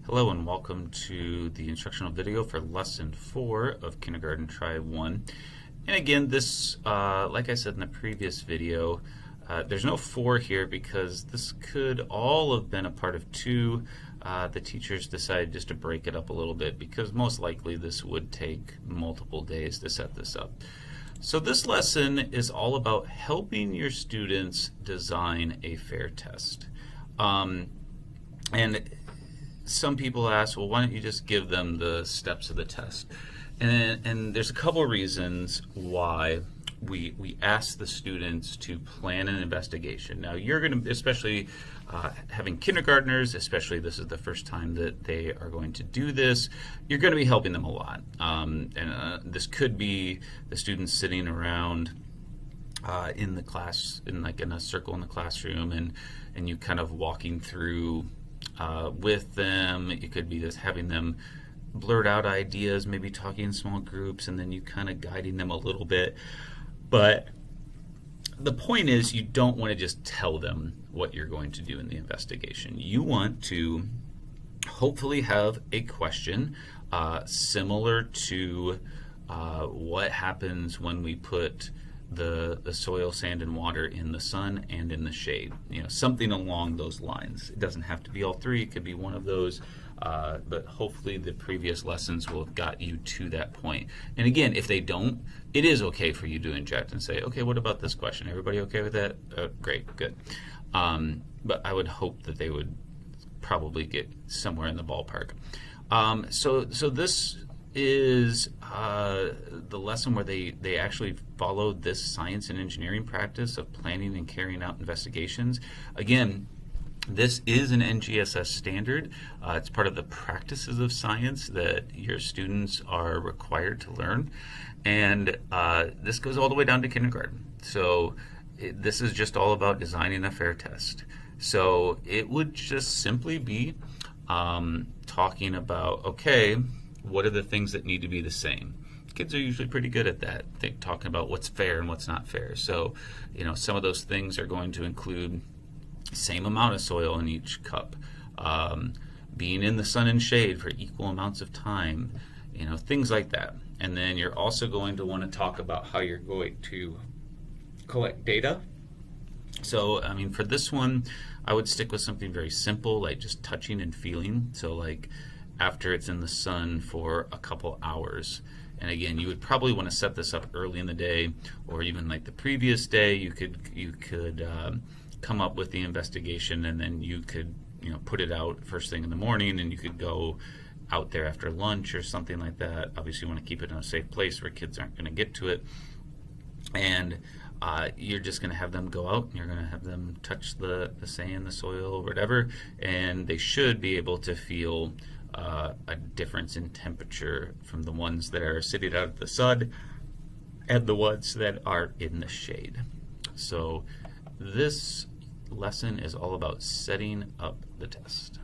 Hello and welcome to the instructional video for Lesson 4 of Kindergarten Try 1. And again, this, like I said in the previous video, there's no 4 here because this could all have been a part of 2. The teachers decided just to break it up a little bit because most likely this would take multiple days to set this up. So this lesson is all about helping your students design a fair test. And some people ask, well, why don't you just give them the steps of the test? And there's a couple reasons why we ask the students to plan an investigation. Now, you're going to, especially having kindergartners, especially this is the first time that they are going to do this, you're going to be helping them a lot. This could be the students sitting around in the class, in a circle in the classroom, and you kind of walking through with them. It could be just having them blurt out ideas, maybe talking in small groups, and then you kind of guiding them a little bit. But the point is, you don't want to just tell them what you're going to do in the investigation. You want to hopefully have a question similar to what happens when we put the soil, sand, and water in the sun and in the shade. You know, something along those lines. It doesn't have to be all 3. It could be one of those. But hopefully the previous lessons will have got you to that point. And again, if they don't, it is okay for you to inject and say, okay, what about this question? Everybody okay with that? Great, good. But I would hope that they would probably get somewhere in the ballpark. So this is the lesson where they actually followed this science and engineering practice of planning and carrying out investigations. Again, this is an NGSS standard. It's part of the practices of science that your students are required to learn. And this goes all the way down to kindergarten. So this is just all about designing a fair test. So it would just simply be talking about, okay, what are the things that need to be the same? Kids are usually pretty good at that, talking about what's fair and what's not fair. So, you know, some of those things are going to include same amount of soil in each cup, being in the sun and shade for equal amounts of time, you know, things like that. And then you're also going to want to talk about how you're going to collect data. So, I mean, for this one, I would stick with something very simple, like just touching and feeling. So, like, after it's in the sun for a couple hours. And again, you would probably want to set this up early in the day, or even like the previous day. You could come up with the investigation, and then you could, you know, put it out first thing in the morning, and you could go out there after lunch or something like that. Obviously, you want to keep it in a safe place where kids aren't going to get to it. And you're just going to have them go out, and you're going to have them touch the sand, the soil, or whatever, and they should be able to feel a difference in temperature from the ones that are sitting out of the sun and the ones that are in the shade. So this lesson is all about setting up the test.